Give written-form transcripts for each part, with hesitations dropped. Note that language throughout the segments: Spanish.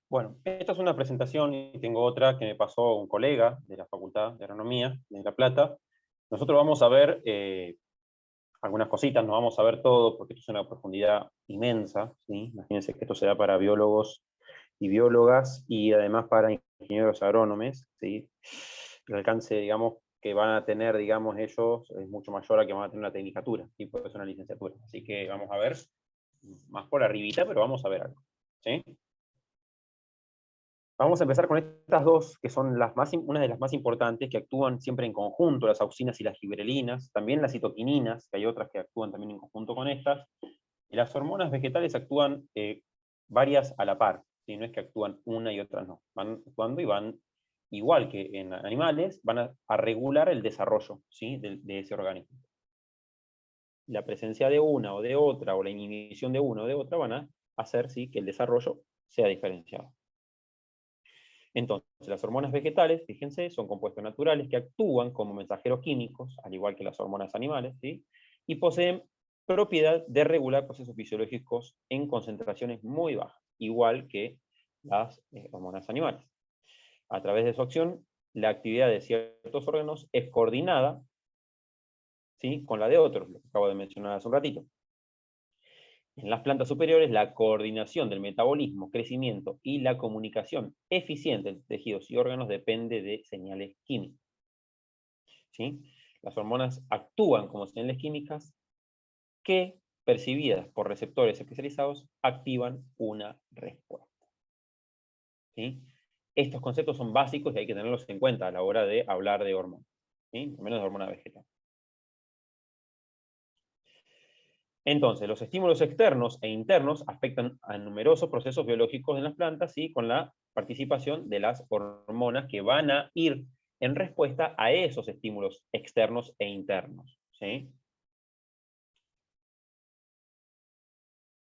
Bueno, esta es una presentación y tengo otra que me pasó un colega de la Facultad de Agronomía de La Plata. Nosotros vamos a ver algunas cositas, no vamos a ver todo porque esto es una profundidad inmensa, ¿sí? Imagínense que esto será para biólogos y biólogas y además para ingenieros agrónomos, ¿sí? El alcance, digamos, que van a tener, digamos, ellos es mucho mayor a que van a tener una tecnicatura, y puede ser una licenciatura. Así que vamos a ver más por arribita, pero vamos a ver algo, ¿sí? Vamos a empezar con estas dos, que son una de las más importantes, que actúan siempre en conjunto, las auxinas y las giberelinas, también las citoquininas, que hay otras que actúan también en conjunto con estas, y las hormonas vegetales actúan varias a la par, ¿sí? No es que actúan una y otra no, van actuando y van, igual que en animales, van a regular el desarrollo, ¿sí? de ese organismo. La presencia de una o de otra, o la inhibición de una o de otra, van a hacer, ¿sí? que el desarrollo sea diferenciado. Entonces, las hormonas vegetales, fíjense, son compuestos naturales que actúan como mensajeros químicos, al igual que las hormonas animales, ¿sí? Y poseen propiedad de regular procesos fisiológicos en concentraciones muy bajas, igual que las hormonas animales. A través de su acción, la actividad de ciertos órganos es coordinada, ¿sí? con la de otros, lo que acabo de mencionar hace un ratito. En las plantas superiores, la coordinación del metabolismo, crecimiento y la comunicación eficiente entre tejidos y órganos depende de señales químicas, ¿sí? Las hormonas actúan como señales químicas que, percibidas por receptores especializados, activan una respuesta, ¿sí? Estos conceptos son básicos y hay que tenerlos en cuenta a la hora de hablar de hormonas, ¿sí? Al menos de hormona vegetal. Entonces, los estímulos externos e internos afectan a numerosos procesos biológicos en las plantas y con la participación de las hormonas que van a ir en respuesta a esos estímulos externos e internos, ¿sí?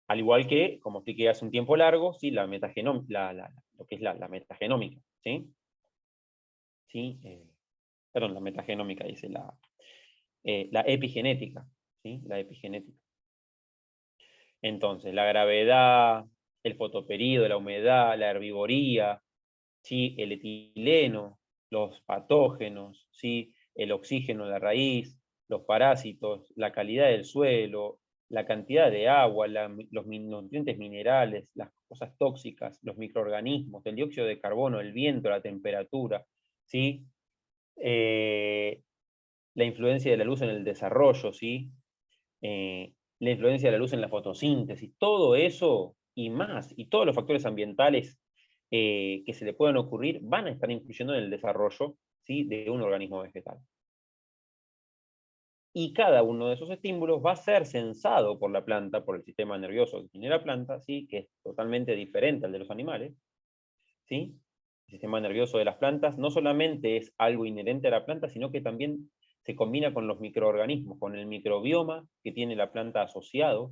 Al igual que, como expliqué hace un tiempo largo, ¿sí? Lo que es la metagenómica, ¿sí? ¿Sí? Perdón, la metagenómica dice la epigenética, ¿sí? La epigenética. Entonces, la gravedad, el fotoperíodo, la humedad, la herbivoría, ¿sí? El etileno, los patógenos, ¿sí? El oxígeno en la raíz, los parásitos, la calidad del suelo, la cantidad de agua, los nutrientes minerales, las cosas tóxicas, los microorganismos, el dióxido de carbono, el viento, la temperatura, ¿sí? Eh, la influencia de la luz en el desarrollo, ¿sí? La influencia de la luz en la fotosíntesis, todo eso y más, y todos los factores ambientales que se le puedan ocurrir van a estar influyendo en el desarrollo, ¿sí? de un organismo vegetal. Y cada uno de esos estímulos va a ser sensado por la planta, por el sistema nervioso que tiene la planta, ¿sí? que es totalmente diferente al de los animales. ¿Sí? El sistema nervioso de las plantas no solamente es algo inherente a la planta, sino que también se combina con los microorganismos, con el microbioma que tiene la planta asociado,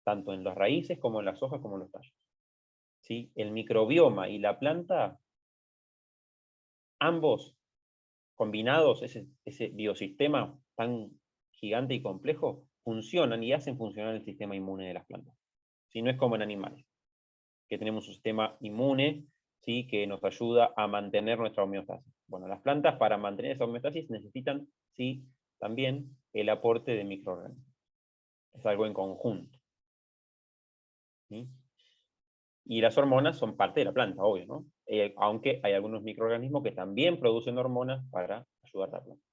tanto en las raíces como en las hojas como en los tallos. ¿Sí? El microbioma y la planta, ambos combinados, ese biosistema tan gigante y complejo, funcionan y hacen funcionar el sistema inmune de las plantas. Si no es como en animales, que tenemos un sistema inmune, ¿sí? que nos ayuda a mantener nuestra homeostasis. Bueno, las plantas para mantener esa homeostasis necesitan, ¿sí? también el aporte de microorganismos. Es algo en conjunto, ¿sí? Y las hormonas son parte de la planta, obvio, ¿no? Aunque hay algunos microorganismos que también producen hormonas para ayudar a la planta.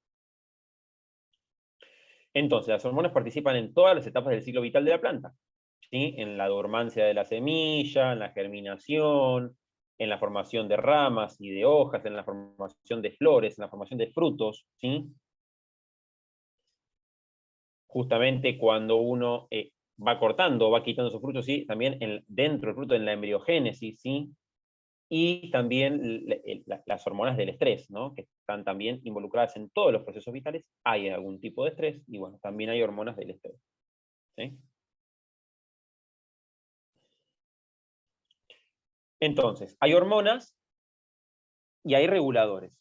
Entonces, las hormonas participan en todas las etapas del ciclo vital de la planta, ¿sí? En la dormancia de la semilla, en la germinación, en la formación de ramas y de hojas, en la formación de flores, en la formación de frutos, ¿sí? Justamente cuando uno va cortando, va quitando sus frutos, ¿sí? También dentro del fruto, en la embriogénesis, ¿sí? Y también las hormonas del estrés, ¿no? Que están también involucradas en todos los procesos vitales. Hay algún tipo de estrés y bueno, también hay hormonas del estrés, ¿sí? Entonces, hay hormonas y hay reguladores.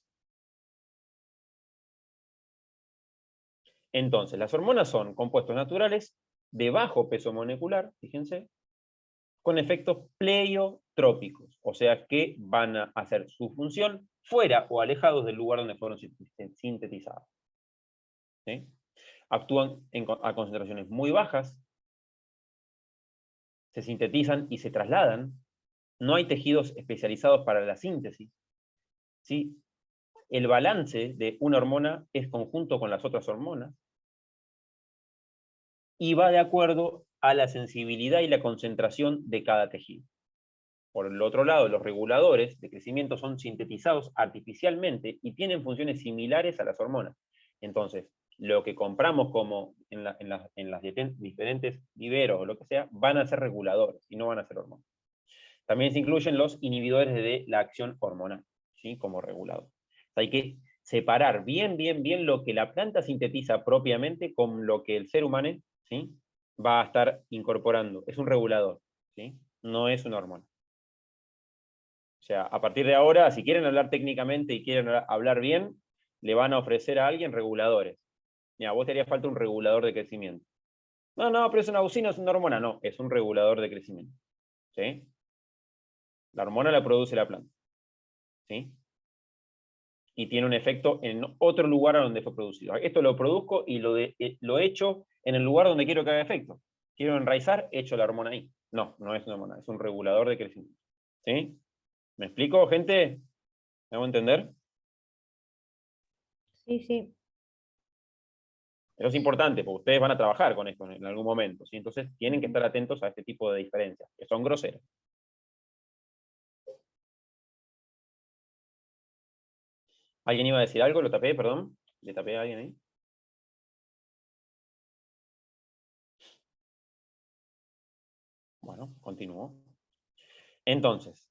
Entonces, las hormonas son compuestos naturales de bajo peso molecular, fíjense, con efectos pleiotrópicos, o sea que van a hacer su función fuera o alejados del lugar donde fueron sintetizados. ¿Sí? Actúan a concentraciones muy bajas, se sintetizan y se trasladan, no hay tejidos especializados para la síntesis, ¿sí? El balance de una hormona es conjunto con las otras hormonas, y va de acuerdo a la sensibilidad y la concentración de cada tejido. Por el otro lado, los reguladores de crecimiento son sintetizados artificialmente y tienen funciones similares a las hormonas. Entonces, lo que compramos como en las diferentes viveros o lo que sea, van a ser reguladores y no van a ser hormonas. También se incluyen los inhibidores de la acción hormonal, ¿sí? Como regulador. Hay que separar bien lo que la planta sintetiza propiamente con lo que el ser humano, ¿sí? Va a estar incorporando. Es un regulador, ¿sí? No es una hormona. O sea, a partir de ahora, si quieren hablar técnicamente y quieren hablar bien, le van a ofrecer a alguien reguladores. Mira, vos te haría falta un regulador de crecimiento. No, pero es una bocina, es una hormona. No, es un regulador de crecimiento. ¿Sí? La hormona la produce la planta. ¿Sí? Y tiene un efecto en otro lugar a donde fue producido. Esto lo produzco y lo echo en el lugar donde quiero que haga efecto. Quiero enraizar, echo la hormona ahí. No, no es una hormona, es un regulador de crecimiento. ¿Sí? ¿Me explico, gente? ¿Me hago entender? Sí, sí. Eso es importante, porque ustedes van a trabajar con esto en algún momento, ¿sí? Entonces tienen que estar atentos a este tipo de diferencias, que son groseras. ¿Alguien iba a decir algo? ¿Lo tapé, perdón? ¿Le tapé a alguien ahí? Bueno, continúo. Entonces,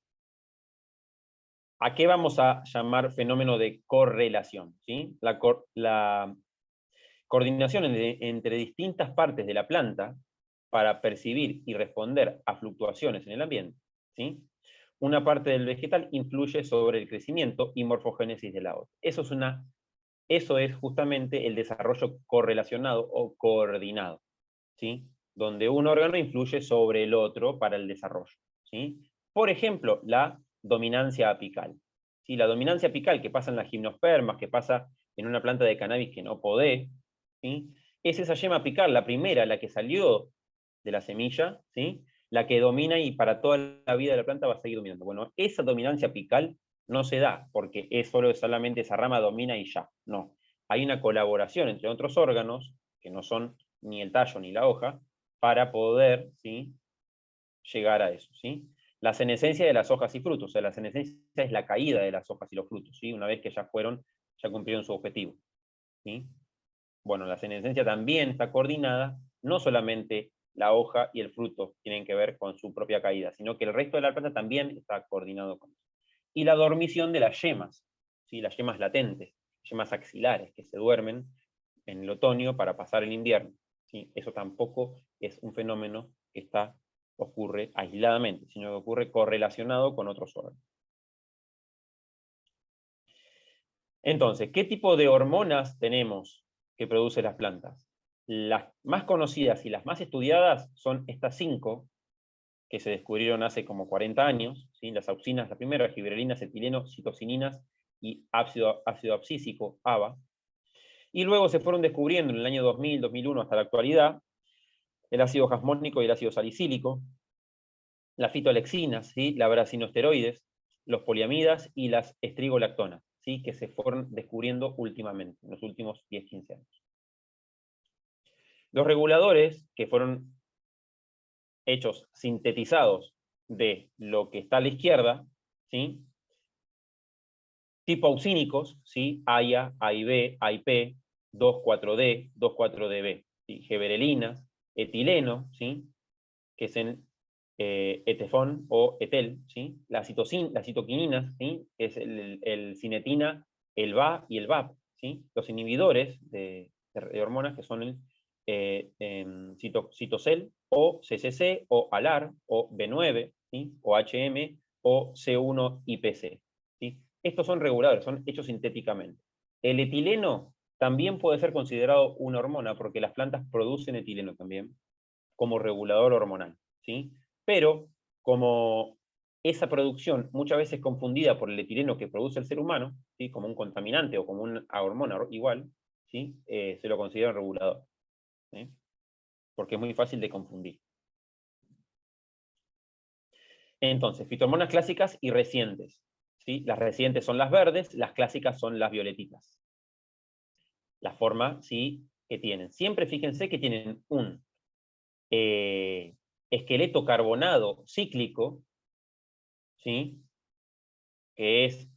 ¿a qué vamos a llamar fenómeno de correlación? ¿Sí? La coordinación entre distintas partes de la planta para percibir y responder a fluctuaciones en el ambiente. ¿Sí? Una parte del vegetal influye sobre el crecimiento y morfogénesis de la otra. Eso es justamente el desarrollo correlacionado o coordinado, ¿sí? Donde un órgano influye sobre el otro para el desarrollo, ¿sí? Por ejemplo, la dominancia apical. ¿Sí? La dominancia apical que pasa en las gimnospermas, que pasa en una planta de cannabis que no podé, ¿sí? Es esa yema apical, la primera, la que salió de la semilla, ¿sí? La que domina y para toda la vida de la planta va a seguir dominando. Bueno, esa dominancia apical no se da porque solamente esa rama domina y ya. No. Hay una colaboración entre otros órganos, que no son ni el tallo ni la hoja, para poder, ¿sí? Llegar a eso, ¿sí? La senescencia de las hojas y frutos, o sea, la senescencia es la caída de las hojas y los frutos, ¿sí? Una vez que ya cumplieron su objetivo, ¿sí? Bueno, la senescencia también está coordinada, no solamente la hoja y el fruto tienen que ver con su propia caída, sino que el resto de la planta también está coordinado con eso. Y la dormición de las yemas, ¿sí? Las yemas latentes, yemas axilares que se duermen en el otoño para pasar el invierno, ¿sí? Eso tampoco es un fenómeno que ocurre aisladamente, sino que ocurre correlacionado con otros órganos. Entonces, ¿qué tipo de hormonas tenemos que producen las plantas? Las más conocidas y las más estudiadas son estas 5, que se descubrieron hace como 40 años, ¿sí? Las auxinas, la primera, giberelinas, etileno, citocininas y ácido abscísico, ABA. Y luego se fueron descubriendo en el año 2000, 2001 hasta la actualidad, el ácido jasmónico y el ácido salicílico, las fitoalexinas, ¿sí? La brasinosteroides, los poliamidas y las estrigolactonas, ¿sí? Que se fueron descubriendo últimamente, en los últimos 10, 15 años. Los reguladores, que fueron hechos sintetizados de lo que está a la izquierda, ¿sí? Tipo auxínicos, ¿sí? AIA, AIB, AIP, 2,4-D, 2,4-DB, ¿sí? Giberelinas, etileno, ¿sí? Que es en etefón o etel, ¿sí? Las citoquininas, ¿sí? Es el cinetina, el VA y el VAP, ¿sí? Los inhibidores de hormonas que son el citocel o CCC o ALAR o B9, ¿sí? O HM o C1-IPC, ¿sí? Estos son reguladores, son hechos sintéticamente. El etileno también puede ser considerado una hormona porque las plantas producen etileno también como regulador hormonal, ¿sí? Pero como esa producción muchas veces confundida por el etileno que produce el ser humano, ¿sí? Como un contaminante o como una hormona igual, ¿sí? Se lo considera un regulador, ¿sí? Porque es muy fácil de confundir. Entonces, fitohormonas clásicas y recientes, ¿sí? Las recientes son las verdes, las clásicas son las violetitas. La forma, ¿sí?, que tienen. Siempre fíjense que tienen un esqueleto carbonado cíclico, ¿sí?, que es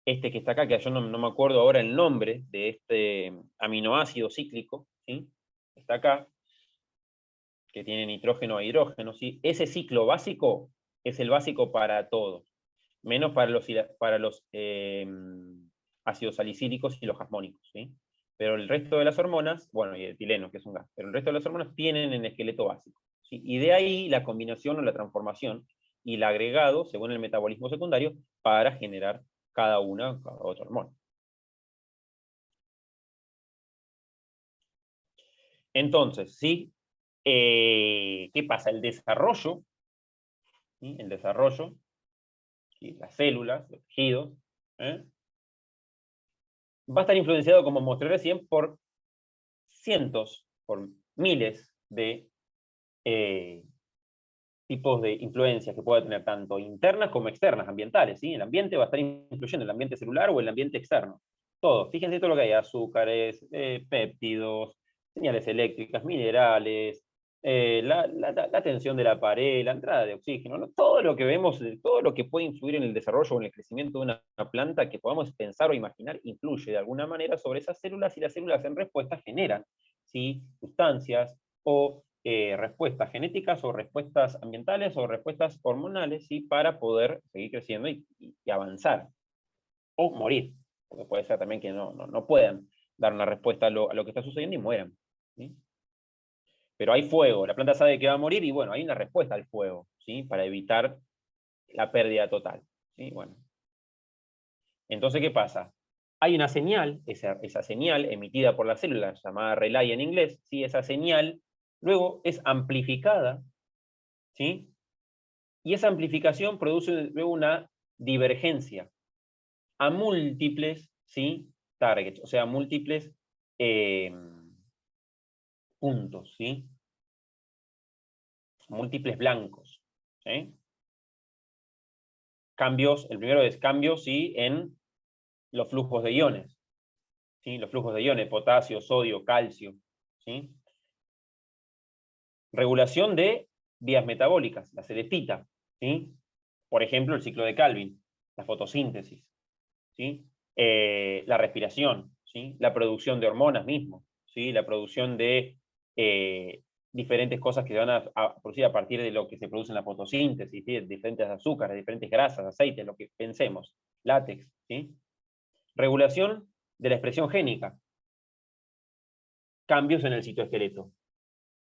este que está acá, que yo no me acuerdo ahora el nombre de este aminoácido cíclico, ¿sí?, está acá, que tiene nitrógeno e hidrógeno, ¿sí? Ese ciclo básico es el básico para todo, menos para los ácidos salicílicos y los jasmónicos, ¿sí? Pero el resto de las hormonas, bueno, y el etileno, que es un gas, pero el resto de las hormonas tienen el esqueleto básico, ¿sí? Y de ahí la combinación o la transformación y el agregado, según el metabolismo secundario, para generar cada otra hormona. Entonces, ¿sí? ¿Qué pasa? El desarrollo, ¿sí?, el desarrollo, ¿sí?, las células, los tejidos, ¿eh?, va a estar influenciado, como mostré recién, por cientos, por miles de eh, tipos de influencias que puede tener, tanto internas como externas, ambientales, ¿sí? El ambiente va a estar influyendo, el ambiente celular o el ambiente externo. Todo, fíjense todo lo que hay: azúcares, péptidos, señales eléctricas, minerales, la tensión de la pared, la entrada de oxígeno, ¿no? Todo lo que vemos, todo lo que puede influir en el desarrollo o en el crecimiento de una planta que podamos pensar o imaginar, influye de alguna manera sobre esas células, y las células en respuesta generan, ¿sí?, sustancias o respuestas genéticas o respuestas ambientales o respuestas hormonales, ¿sí?, para poder seguir creciendo y avanzar, o morir, porque puede ser también que no puedan dar una respuesta a lo que está sucediendo y mueran, ¿sí? Pero hay fuego, la planta sabe que va a morir y bueno, hay una respuesta al fuego, ¿sí?, para evitar la pérdida total, ¿sí? Bueno, entonces, ¿qué pasa? Hay una señal, esa señal emitida por la célula, llamada relay en inglés, ¿sí? Esa señal luego es amplificada, ¿sí? Y esa amplificación produce luego una divergencia a múltiples, ¿sí?, targets, o sea, múltiples eh, puntos, ¿sí?, múltiples blancos, ¿sí? Cambios, el primero es cambios, ¿sí?, en los flujos de iones, ¿sí?, los flujos de iones, potasio, sodio, calcio, ¿sí? Regulación de vías metabólicas, la seletita, ¿sí? Por ejemplo, el ciclo de Calvin, la fotosíntesis, ¿sí? La respiración, ¿sí?, la producción de hormonas mismo, ¿sí?, la producción de diferentes cosas que se van a producir a partir de lo que se produce en la fotosíntesis, ¿sí?, diferentes azúcares, diferentes grasas, aceites, lo que pensemos, látex, ¿sí? Regulación de la expresión génica, cambios en el citoesqueleto,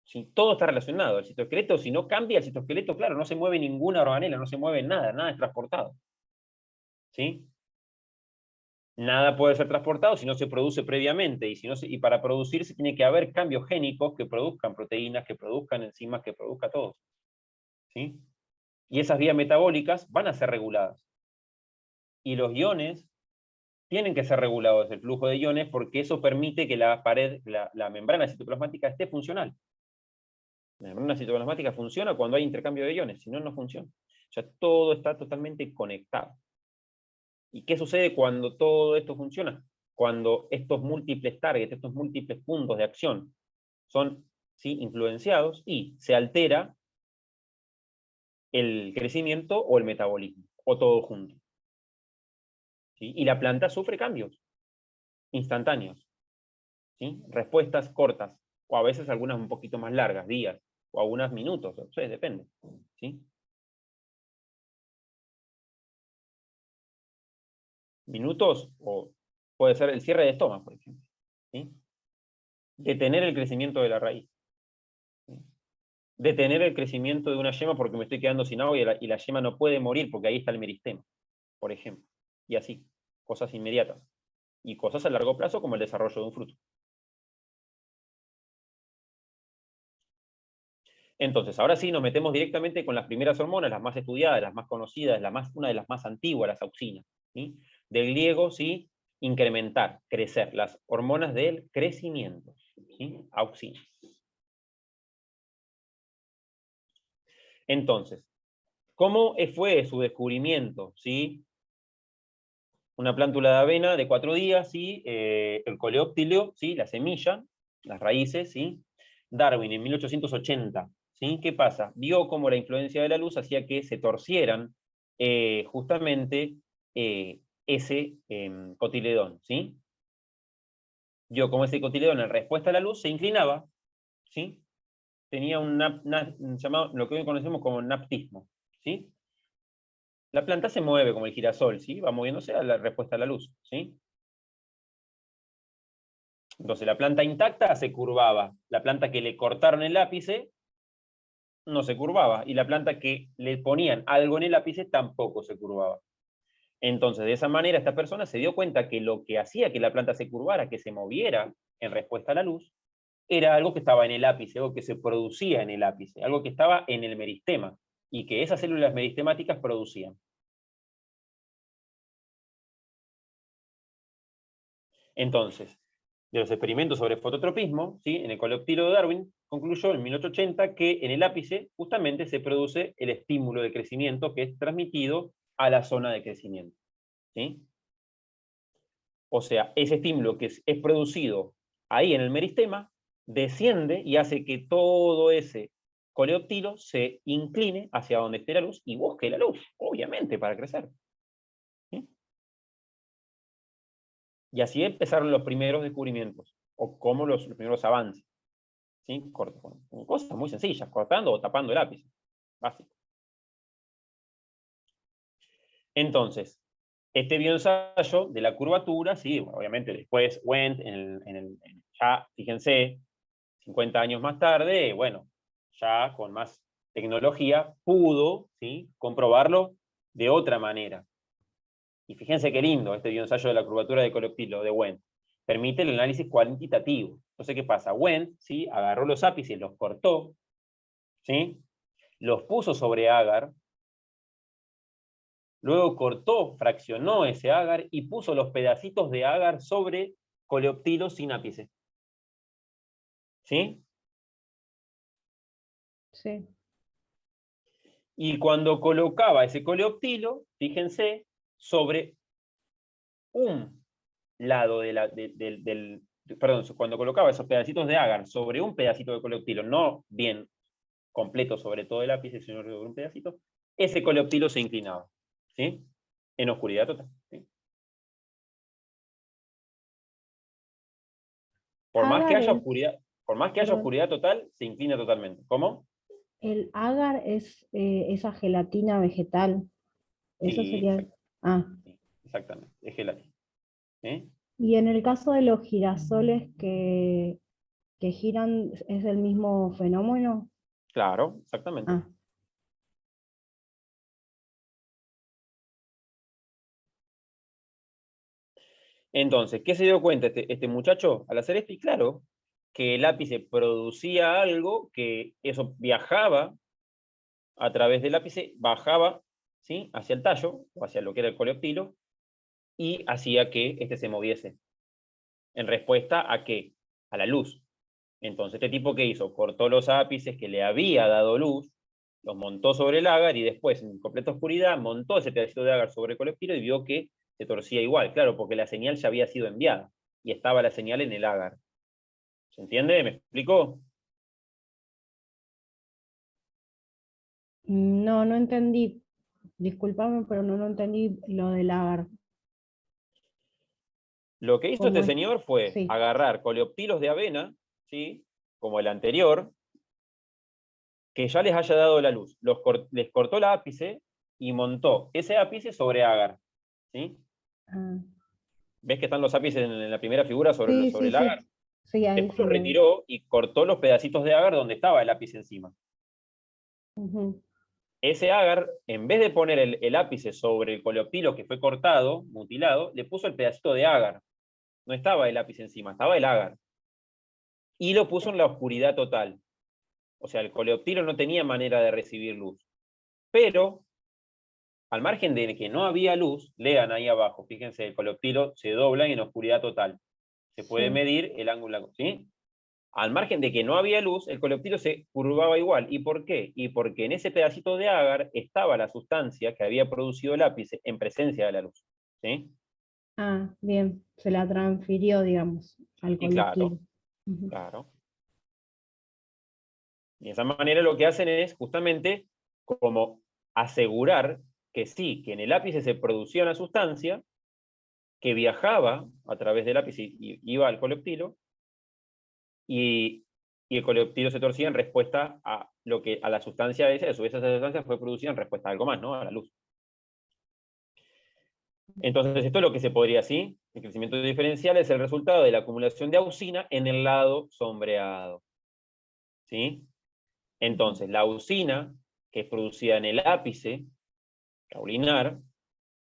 ¿sí? Todo está relacionado. El citoesqueleto, si no cambia el citoesqueleto, claro, no se mueve ninguna organela, no se mueve nada, nada es transportado, ¿sí? Nada puede ser transportado si no se produce previamente, y, si no y para producirse tiene que haber cambios génicos que produzcan proteínas, que produzcan enzimas, que produzca todo, ¿sí? Y esas vías metabólicas van a ser reguladas. Y los iones tienen que ser regulados, el flujo de iones, porque eso permite que la pared, la membrana citoplasmática esté funcional. La membrana citoplasmática funciona cuando hay intercambio de iones, si no, no funciona. O sea, todo está totalmente conectado. ¿Y qué sucede cuando todo esto funciona? Cuando estos múltiples targets, estos múltiples puntos de acción son, ¿sí?, influenciados, y se altera el crecimiento o el metabolismo, o todo junto, ¿sí? Y la planta sufre cambios instantáneos, ¿sí? Respuestas cortas, o a veces algunas un poquito más largas, días, o algunas minutos, no sé, depende, ¿sí? Minutos, o puede ser el cierre de estomas, por ejemplo, ¿sí? Detener el crecimiento de la raíz, ¿sí? Detener el crecimiento de una yema porque me estoy quedando sin agua y la yema no puede morir porque ahí está el meristema, por ejemplo. Y así, cosas inmediatas. Y cosas a largo plazo como el desarrollo de un fruto. Entonces, ahora sí nos metemos directamente con las primeras hormonas, las más estudiadas, las más conocidas, una de las más antiguas, las auxinas. ¿Sí? Del griego, sí, incrementar, crecer, las hormonas del crecimiento. ¿Sí? Auxinas. Entonces, ¿cómo fue su descubrimiento? ¿Sí? Una plántula de avena de 4 días, ¿sí? El coleóptilo, ¿sí? La semilla, las raíces, ¿sí? Darwin en 1880, ¿sí? ¿Qué pasa? Vio cómo la influencia de la luz hacía que se torcieran justamente ese cotiledón, ¿sí? Vio cómo ese cotiledón en respuesta a la luz se inclinaba, ¿sí? Tenía llamado, lo que hoy conocemos como naptismo, ¿sí? La planta se mueve como el girasol, ¿sí? Va moviéndose a la respuesta a la luz, ¿sí? Entonces la planta intacta se curvaba, la planta que le cortaron el ápice no se curvaba, y la planta que le ponían algo en el ápice tampoco se curvaba. Entonces, de esa manera, esta persona se dio cuenta que lo que hacía que la planta se curvara, que se moviera en respuesta a la luz, era algo que estaba en el ápice, algo que se producía en el ápice, algo que estaba en el meristema, y que esas células meristemáticas producían. Entonces, de los experimentos sobre fototropismo, ¿sí? En el coleóptilo de Darwin, concluyó en 1880 que en el ápice justamente se produce el estímulo de crecimiento que es transmitido a la zona de crecimiento. ¿Sí? O sea, ese estímulo que es producido ahí en el meristema desciende y hace que todo ese coleóptilo se incline hacia donde esté la luz y busque la luz, obviamente, para crecer. ¿Sí? Y así empezaron los primeros descubrimientos, o como los primeros avances. ¿Sí? Con cosas muy sencillas, cortando o tapando el ápice. Básico. Entonces, este bioensayo de la curvatura, sí, obviamente después Wendt, ya, fíjense, 50 años más tarde, bueno, ya con más tecnología, pudo, ¿sí? Comprobarlo de otra manera. Y fíjense qué lindo este bioensayo de la curvatura de coleóptilo de Wendt. Permite el análisis cuantitativo. Entonces, ¿qué pasa? Wendt, ¿sí? Agarró los ápices, los cortó, ¿sí? Los puso sobre agar, luego cortó, fraccionó ese agar y puso los pedacitos de agar sobre coleóptilo sin ápice. ¿Sí? Sí. Y cuando colocaba ese coleóptilo, fíjense, sobre un lado perdón, cuando colocaba esos pedacitos de agar sobre un pedacito de coleóptilo, no bien completo sobre todo el ápice, sino sobre un pedacito, ese coleóptilo se inclinaba, ¿sí? En oscuridad total, ¿sí? Por más que Agar haya es, oscuridad, por más que haya perdón, oscuridad total, se inclina totalmente. ¿Cómo? el agar es esa gelatina vegetal. Eso Sí, sería. Ah, sí, exactamente, es gelatina. ¿Sí? y en el caso de los girasoles que giran, ¿es el mismo fenómeno? Claro, exactamente. Ah, Entonces, ¿qué se dio cuenta este muchacho al hacer esto? Y claro, que el ápice producía algo, que eso viajaba a través del ápice, bajaba, ¿sí? Hacia el tallo, o hacia lo que era el coleóptilo, y hacía que este se moviese. ¿En respuesta a qué? A la luz. Entonces, este tipo, ¿qué hizo? Cortó los ápices que le había dado luz, los montó sobre el agar y después, en completa oscuridad, montó ese pedacito de agar sobre el coleóptilo y vio que se torcía igual. Claro, porque la señal ya había sido enviada y estaba la señal en el agar. ¿Se entiende? ¿Me explicó? no, no entendí. Discúlpame, pero no entendí lo del agar. Lo que hizo ¿Cómo este es? señor fue Sí. agarrar coleóptilos de avena, ¿sí? Como el anterior, que ya les haya dado la luz. Les cortó el ápice y montó ese ápice sobre agar. ¿Sí? Ah, ¿Ves que están los ápices en la primera figura sobre, sí, sobre sí, el agar? sí. Sí, ahí Después lo sí veo. retiró y cortó los pedacitos de agar donde estaba el ápice encima. Ujú. Ese agar, en vez de poner el ápice sobre el coleóptilo que fue cortado, mutilado, le puso el pedacito de agar. No estaba el ápice encima, estaba el agar. Y lo puso en la oscuridad total. O sea, el coleoptilo no tenía manera de recibir luz. Pero, al margen de que no había luz, lean ahí abajo, fíjense, el coleoptilo se dobla en oscuridad total. Se puede Sí. medir el ángulo, ¿sí? Al margen de que no había luz, el coleoptilo se curvaba igual. ¿Y por qué? Y porque en ese pedacito de agar estaba la sustancia que había producido el ápice en presencia de la luz. ¿Sí? Ah, bien, se la transfirió, digamos, al Y claro, coleoptilo. Ujú. claro. Y de esa manera lo que hacen es justamente como asegurar que sí, que en el ápice se producía una sustancia que viajaba a través del ápice y iba al coleoptilo, y, y el coleoptilo se torcía en respuesta a, a la sustancia esa, a su vez esa sustancia fue producida en respuesta a algo más, ¿no? A la luz. Entonces, esto es lo que se podría decir. El crecimiento diferencial es el resultado de la acumulación de auxina en el lado sombreado. ¿Sí? Entonces, la auxina, que es producida en el ápice caulinar,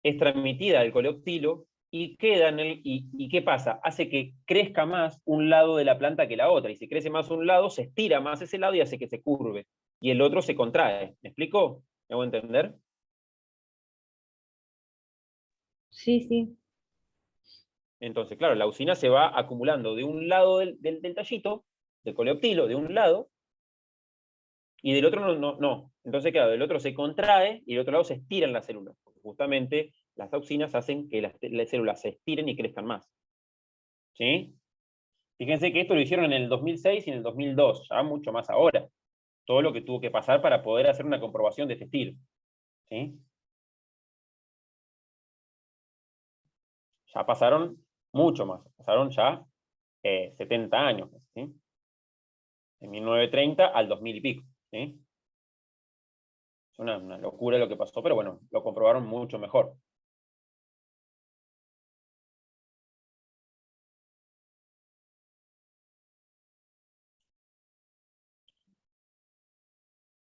es transmitida al coleoptilo y queda en el. ¿Y qué pasa? Hace que crezca más un lado de la planta que la otra. Y si crece más un lado, se estira más ese lado y hace que se curve. Y el otro se contrae. ¿Me explico? ¿Me hago entender? Sí, sí. Entonces, claro, la auxina se va acumulando de un lado del tallito, del coleoptilo, de un lado, y del otro no. Entonces, claro, del otro se contrae y del otro lado se estiran las células. Porque justamente las auxinas hacen que las células se estiren y crezcan más. ¿Sí? Fíjense que esto lo hicieron en el 2006 y en el 2002, ya mucho más ahora. Todo lo que tuvo que pasar para poder hacer una comprobación de este estilo. ¿Sí? Ya pasaron mucho más, pasaron ya 70 años. ¿Sí? De 1930 al 2000 y pico. ¿Sí? Es una locura lo que pasó, pero bueno, lo comprobaron mucho mejor.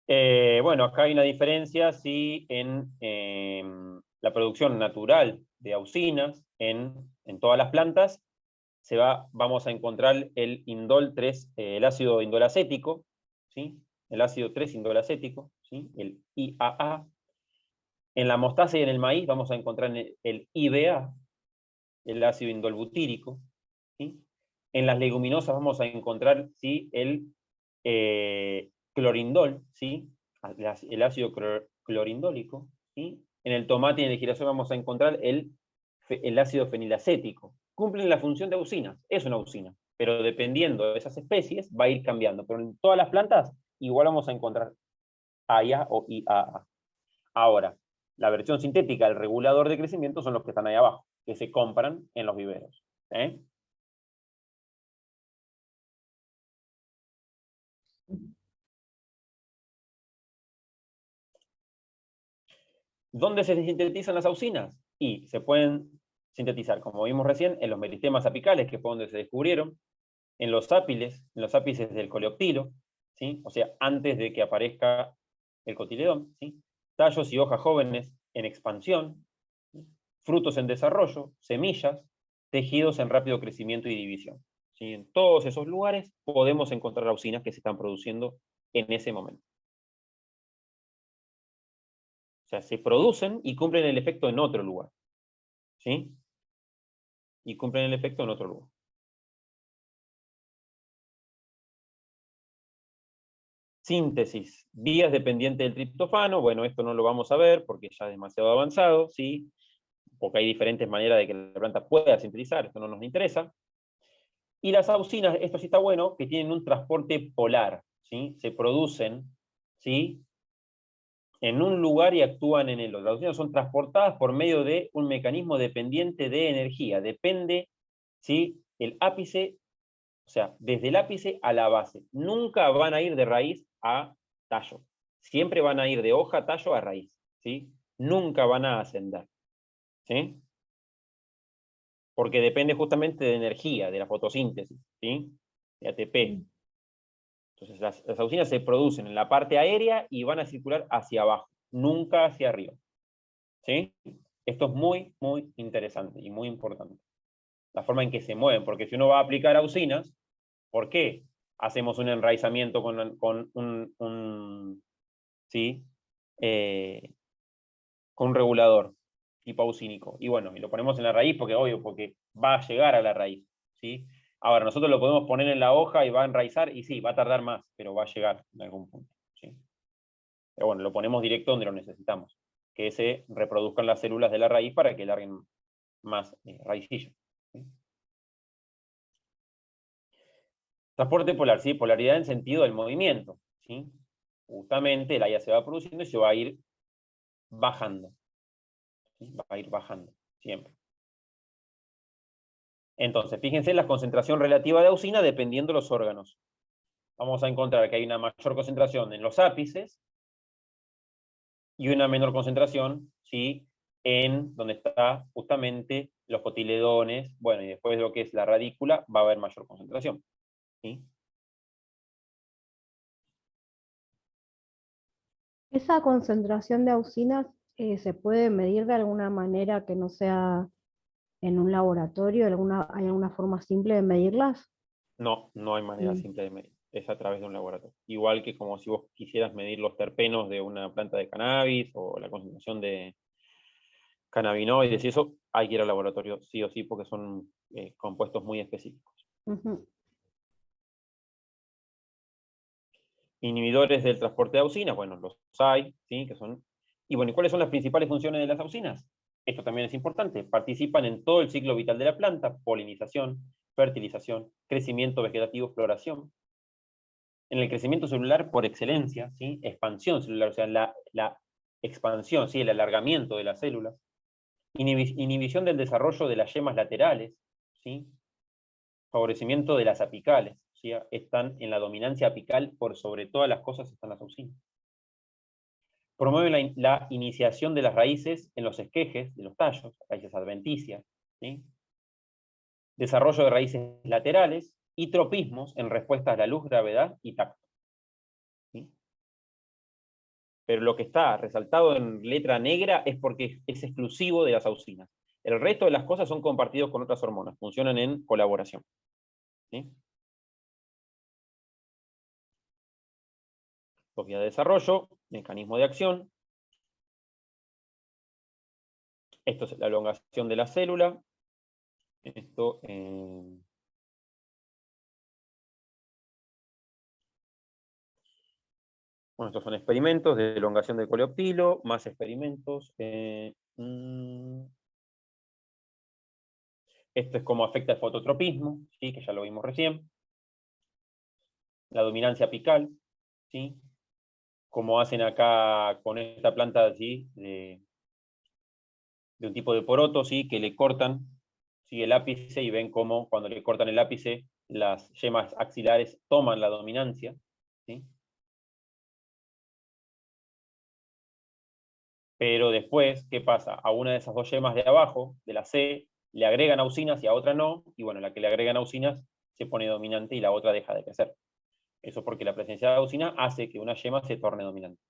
Bueno, acá hay una diferencia, sí, en la producción natural de auxinas en todas las plantas. Vamos a encontrar el indol 3, el ácido indolacético, ¿sí? El ácido 3-indolacético, ¿sí? El IAA. En la mostaza y en el maíz vamos a encontrar el IBA, el ácido indolbutírico, ¿sí? En las leguminosas vamos a encontrar, ¿sí? El clorindol, ¿sí? El ácido clorindólico, ¿sí? En el tomate y en el girasol vamos a encontrar el ácido fenilacético. Cumplen la función de auxinas, es una auxina, pero dependiendo de esas especies va a ir cambiando. Pero en todas las plantas igual vamos a encontrar AIA o IAA. Ahora, la versión sintética, el regulador de crecimiento, son los que están ahí abajo, que se compran en los viveros. ¿Eh? ¿Dónde se sintetizan las auxinas? Y se pueden sintetizar, como vimos recién, en los meristemas apicales, que fue donde se descubrieron, en los ápices del coleoptilo, ¿sí? O sea, antes de que aparezca el cotiledón, ¿sí? Tallos y hojas jóvenes en expansión, ¿sí? Frutos en desarrollo, semillas, tejidos en rápido crecimiento y división. ¿Sí? En todos esos lugares podemos encontrar auxinas que se están produciendo en ese momento. O sea, se producen y cumplen el efecto en otro lugar. ¿Sí? Y cumplen el efecto en otro lugar. Síntesis, vías dependientes del triptofano. Bueno, esto no lo vamos a ver porque ya es demasiado avanzado, ¿sí? Porque hay diferentes maneras de que la planta pueda sintetizar, esto no nos interesa. Y las auxinas, esto sí está bueno, que tienen un transporte polar, ¿sí? Se producen, ¿sí? En un lugar y actúan en el otro. Las auxinas son transportadas por medio de un mecanismo dependiente de energía. Depende, ¿sí? El ápice, o sea, desde el ápice a la base. Nunca van a ir de raíz a tallo. Siempre van a ir de hoja, tallo a raíz, ¿sí? Nunca van a ascender, ¿sí? Porque depende justamente de energía, de la fotosíntesis, ¿sí? De ATP. Entonces las auxinas se producen en la parte aérea y van a circular hacia abajo, nunca hacia arriba, ¿sí? Esto es muy, muy interesante y muy importante. La forma en que se mueven, porque si uno va a aplicar auxinas, ¿por qué? hacemos un enraizamiento ¿sí? Con un regulador tipo auxínico. Y bueno, y lo ponemos en la raíz porque, obvio, porque va a llegar a la raíz, ¿sí? Ahora, nosotros lo podemos poner en la hoja y va a enraizar, y sí, va a tardar más, pero va a llegar en algún punto, ¿sí? Pero bueno, lo ponemos directo donde lo necesitamos, que se reproduzcan las células de la raíz para que larguen más raicillos, ¿sí? Transporte polar, ¿sí? Polaridad en sentido del movimiento, ¿sí? Justamente la ya se va produciendo y se va a ir bajando, ¿sí? Va a ir bajando, siempre. Entonces, fíjense la concentración relativa de auxina dependiendo de los órganos. Vamos a encontrar que hay una mayor concentración en los ápices y una menor concentración, ¿sí? En donde está justamente los cotiledones, bueno, y después lo que es la radícula, va a haber mayor concentración, ¿sí? ¿Esa concentración de auxinas se puede medir de alguna manera que no sea en un laboratorio? ¿Hay alguna forma simple de medirlas? No, no hay manera Mm, simple de medir. Es a través de un laboratorio. Igual que como si vos quisieras medir los terpenos de una planta de cannabis o la concentración de cannabinoides y eso, hay que ir al laboratorio sí o sí porque son compuestos muy específicos. ujú. Inhibidores del transporte de auxinas, bueno, los hay, ¿sí? Que son... Y bueno, ¿y cuáles son las principales funciones de las auxinas? Esto también es importante. Participan en todo el ciclo vital de la planta: polinización, fertilización, crecimiento vegetativo, floración. En el crecimiento celular por excelencia, ¿sí? Expansión celular, o sea, la expansión, ¿sí? El alargamiento de las células. Inhibición del desarrollo de las yemas laterales, ¿sí? Favorecimiento de las apicales, ¿sí? Están en la dominancia apical, por sobre todas las cosas están las auxinas. Promueve la iniciación de las raíces en los esquejes de los tallos, raíces adventicias, ¿sí? Desarrollo de raíces laterales y tropismos en respuesta a la luz, gravedad y tacto, ¿sí? Pero lo que está resaltado en letra negra es porque es exclusivo de las auxinas. El resto de las cosas son compartidos con otras hormonas, funcionan en colaboración, ¿sí? Vía de desarrollo, mecanismo de acción. Esto es la elongación de la célula. Esto, bueno, estos son experimentos de elongación del coleoptilo, más experimentos. Esto es cómo afecta el fototropismo, ¿sí? Que ya lo vimos recién. La dominancia apical, ¿sí? Como hacen acá con esta planta, ¿sí? De un tipo de poroto, ¿sí? Que le cortan, ¿sí? El ápice y ven cómo cuando le cortan el ápice las yemas axilares toman la dominancia, ¿sí? Pero después, ¿qué pasa? A una de esas dos yemas de abajo, de la C, le agregan auxinas y a otra no, y bueno, la que le agregan auxinas se pone dominante y la otra deja de crecer. Eso porque la presencia de auxina hace que una yema se torne dominante.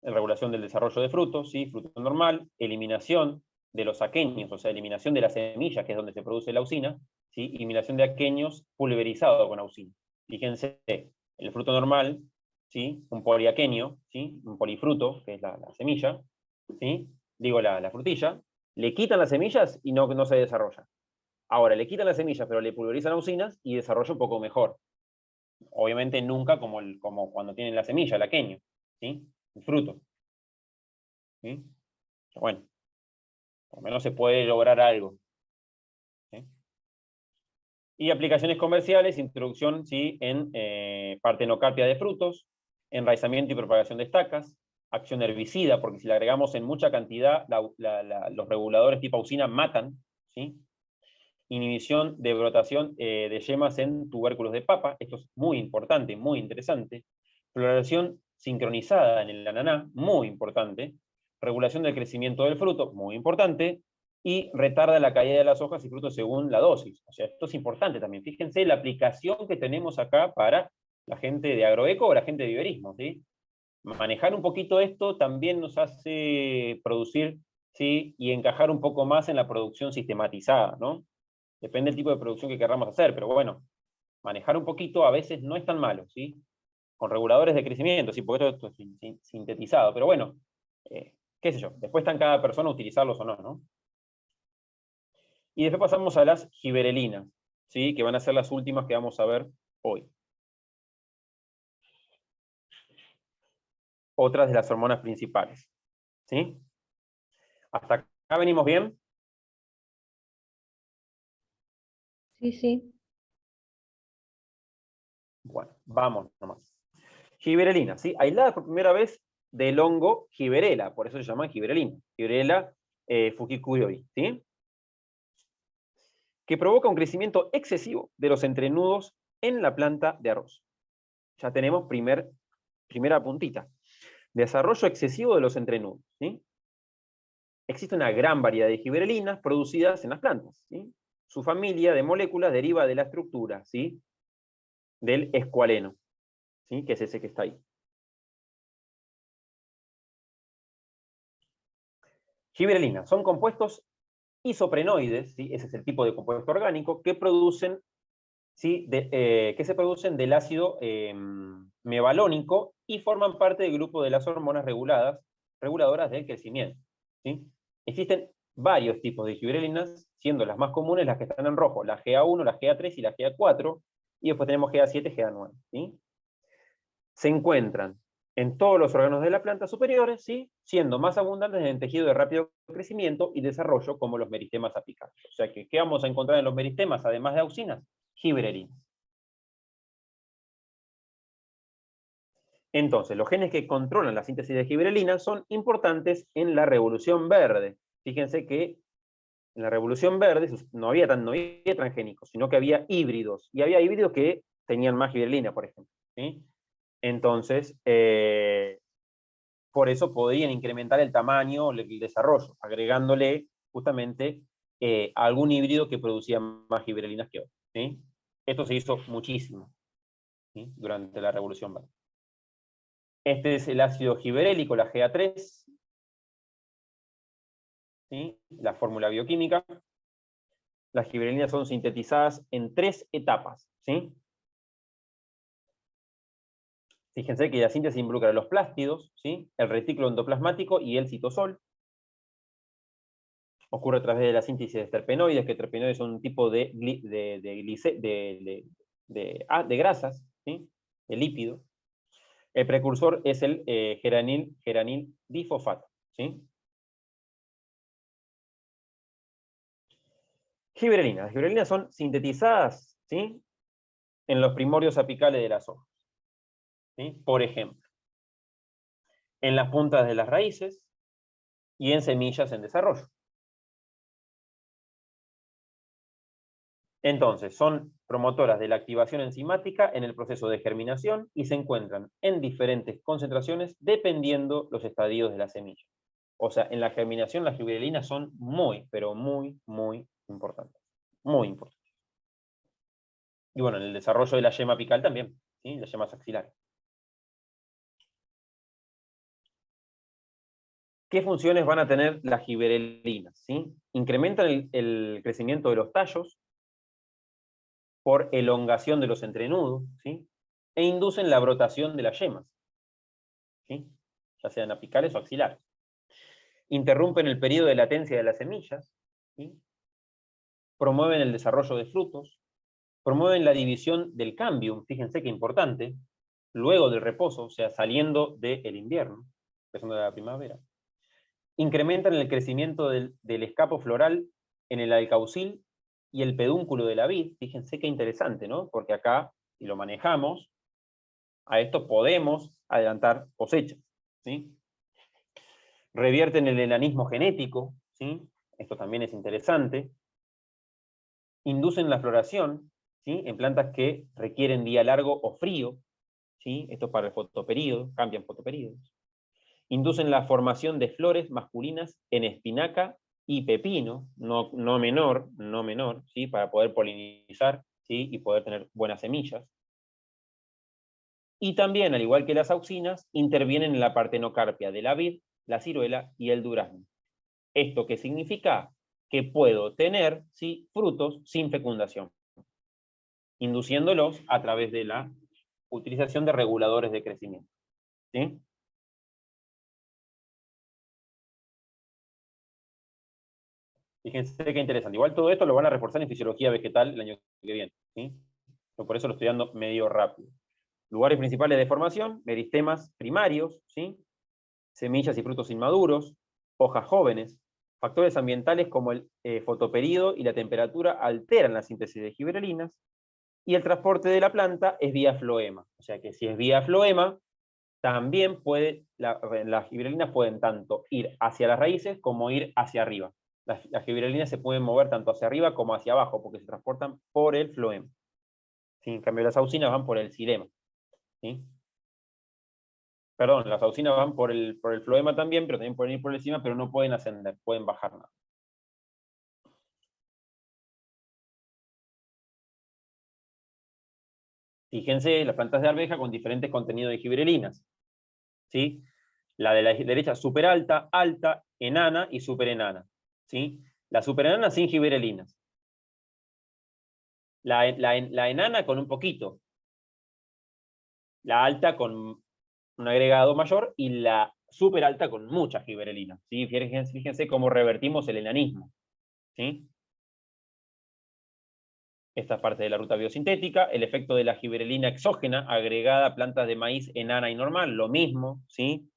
En regulación del desarrollo de frutos, ¿sí? Fruto normal, eliminación de los aquenios, o sea, eliminación de la semilla, que es donde se produce la auxina, ¿sí? Eliminación de aquenios pulverizado con auxina. Fíjense, el fruto normal, ¿sí? Un poliaquenio, ¿sí? Un polifruto, que es la semilla, ¿sí? Digo, la frutilla, le quitan las semillas y no se desarrolla. Ahora, le quitan las semillas, pero le pulverizan auxinas y desarrolla un poco mejor. Obviamente nunca como cuando tienen la semilla, el aquenio, ¿sí? El fruto, ¿sí? Bueno, por lo menos se puede lograr algo, ¿sí? Y aplicaciones comerciales, introducción, ¿sí? En partenocapia de frutos, enraizamiento y propagación de estacas, acción herbicida, porque si le agregamos en mucha cantidad, los reguladores tipo auxina matan, ¿sí? Inhibición de brotación de yemas en tubérculos de papa, esto es muy importante, muy interesante. Floración sincronizada en el ananá, muy importante. Regulación del crecimiento del fruto, muy importante. Y retarda la caída de las hojas y frutos según la dosis. O sea, esto es importante también. Fíjense la aplicación que tenemos acá para la gente de agroeco o la gente de viverismo, ¿sí? Manejar un poquito esto también nos hace producir, ¿sí? Y encajar un poco más en la producción sistematizada, ¿no? Depende del tipo de producción que queramos hacer, pero bueno, manejar un poquito a veces no es tan malo, ¿sí? Con reguladores de crecimiento, sí, porque esto es sintetizado, pero bueno, qué sé yo, después está en cada persona utilizarlos o no, ¿no? Y después pasamos a las giberelinas, ¿sí? Que van a ser las últimas que vamos a ver hoy. Otras de las hormonas principales, ¿sí? ¿Hasta acá venimos bien? Sí, sí. Bueno, vamos nomás. Giberelina, ¿sí? Aislada por primera vez del hongo Giberella, por eso se llama giberelina. Giberella fukikuyoi, ¿sí? Que provoca un crecimiento excesivo de los entrenudos en la planta de arroz. Ya tenemos primera puntita. Desarrollo excesivo de los entrenudos, ¿sí? Existe una gran variedad de giberelinas producidas en las plantas, ¿sí? Su familia de moléculas deriva de la estructura, ¿sí? Del escualeno, ¿sí? Que es ese que está ahí. Giberelinas son compuestos isoprenoides, ¿sí? Ese es el tipo de compuesto orgánico, que producen, ¿sí? Que se producen del ácido mevalónico y forman parte del grupo de las hormonas reguladoras del crecimiento, ¿sí? Existen varios tipos de giberelinas, siendo las más comunes las que están en rojo, la GA1, la GA3 y la GA4, y después tenemos GA7, GA9, ¿sí? Se encuentran en todos los órganos de la planta superiores, ¿sí? Siendo más abundantes en tejido de rápido crecimiento y desarrollo, como los meristemas apicales. O sea que, ¿qué vamos a encontrar en los meristemas, además de auxinas? Giberelinas. Entonces, los genes que controlan la síntesis de giberelina son importantes en la revolución verde. Fíjense que en la revolución verde no había transgénicos, sino que había híbridos. Y había híbridos que tenían más giberelina, por ejemplo, ¿sí? Entonces, por eso podían incrementar el tamaño, el desarrollo, agregándole justamente algún híbrido que producía más giberelinas que otros, ¿sí? Esto se hizo muchísimo, ¿sí? Durante la revolución verde. Este es el ácido giberélico, la GA3, ¿sí? La fórmula bioquímica. Las giberelinas son sintetizadas en 3 etapas, ¿sí? Fíjense que la síntesis involucra los plásmidos, ¿sí? El retículo endoplasmático y el citosol. Ocurre a través de la síntesis de terpenoides, que terpenoides son un tipo de grasas, ¿sí? De lípido. El precursor es el geranil difosfato, ¿sí? Giberelinas. Las giberelinas son sintetizadas, ¿sí? En los primordios apicales de las hojas, ¿sí? Por ejemplo, en las puntas de las raíces y en semillas en desarrollo. Entonces, son promotoras de la activación enzimática en el proceso de germinación y se encuentran en diferentes concentraciones dependiendo los estadios de la semilla. O sea, en la germinación las giberelinas son muy, pero muy, muy importantes. Muy importantes. Y bueno, en el desarrollo de la yema apical también, ¿sí? Las yemas axilares. ¿Qué funciones van a tener las giberelinas? ¿Sí? Incrementan el crecimiento de los tallos por elongación de los entrenudos, ¿sí? E inducen la brotación de las yemas, ¿sí? Ya sean apicales o axilares. Interrumpen el periodo de latencia de las semillas, ¿sí? Promueven el desarrollo de frutos, promueven la división del cambium, fíjense qué importante, luego del reposo, o sea, saliendo del invierno, empezando de la primavera. Incrementan el crecimiento del escapo floral en el alcaucil y el pedúnculo de la vid. Fíjense qué interesante, ¿no? Porque acá, si lo manejamos, a esto podemos adelantar cosechas, ¿sí? Revierten el enanismo genético, ¿sí? Esto también es interesante. Inducen la floración, ¿sí? En plantas que requieren día largo o frío, ¿sí? Esto es para el fotoperíodo, cambian fotoperíodos. Inducen la formación de flores masculinas en espinaca y pepino, no menor, ¿sí? Para poder polinizar, ¿sí? Y poder tener buenas semillas. Y también, al igual que las auxinas, intervienen en la partenocarpia de la vid, la ciruela y el durazno. ¿Esto qué significa? que puedo tener, ¿sí?, frutos sin fecundación, induciéndolos a través de la utilización de reguladores de crecimiento. ¿Sí? Fíjense qué interesante. Igual todo esto lo van a reforzar en fisiología vegetal el año que viene. ¿Sí? Por eso lo estoy dando medio rápido. Lugares principales de formación, meristemas primarios, ¿sí?, semillas y frutos inmaduros, hojas jóvenes. Factores ambientales como el fotoperíodo y la temperatura alteran la síntesis de giberelinas, y el transporte de la planta es vía floema. O sea que si es vía floema, también las giberelinas pueden tanto ir hacia las raíces como ir hacia arriba. Las giberelinas se pueden mover tanto hacia arriba como hacia abajo, porque se transportan por el floema. ¿Sí? En cambio, las auxinas van por el xilema. ¿Sí? Perdón, las auxinas van por el floema también, pero también pueden ir por el xilema, pero no pueden ascender, pueden bajar nada. Fíjense las plantas de arveja con diferentes contenidos de giberelinas. ¿Sí? La de la derecha súper alta, alta, enana y súper enana. ¿Sí? La súper enana sin giberelinas. La enana con un poquito. La alta con un agregado mayor y la súper alta con muchas giberelinas. ¿Sí? Fíjense cómo revertimos el enanismo. ¿Sí? Esta es parte de la ruta biosintética. El efecto de la giberelina exógena agregada a plantas de maíz enana y normal, lo mismo. ¿Sí?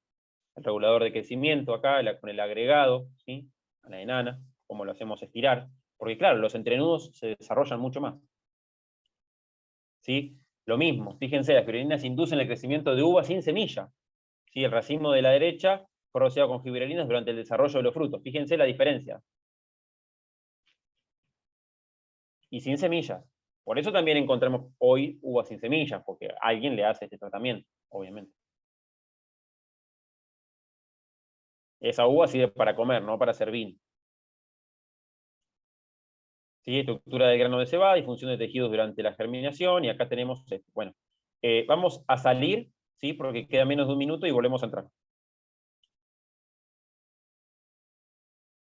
El regulador de crecimiento acá, con el agregado, ¿sí?, a la enana, como lo hacemos estirar, porque claro, los entrenudos se desarrollan mucho más. ¿Sí? Lo mismo, fíjense, las giberelinas inducen el crecimiento de uvas sin semilla. ¿Sí? El racimo de la derecha fue rociado con giberelinas durante el desarrollo de los frutos. Fíjense la diferencia. Y sin semillas. Por eso también encontramos hoy uvas sin semillas, porque alguien le hace este tratamiento, obviamente. Esa uva sirve para comer, no para hacer vino. ¿Sí? Estructura del grano de cebada y función de tejidos durante la germinación, y acá tenemos esto. Bueno, vamos a salir, ¿sí?, porque queda menos de un minuto y volvemos a entrar.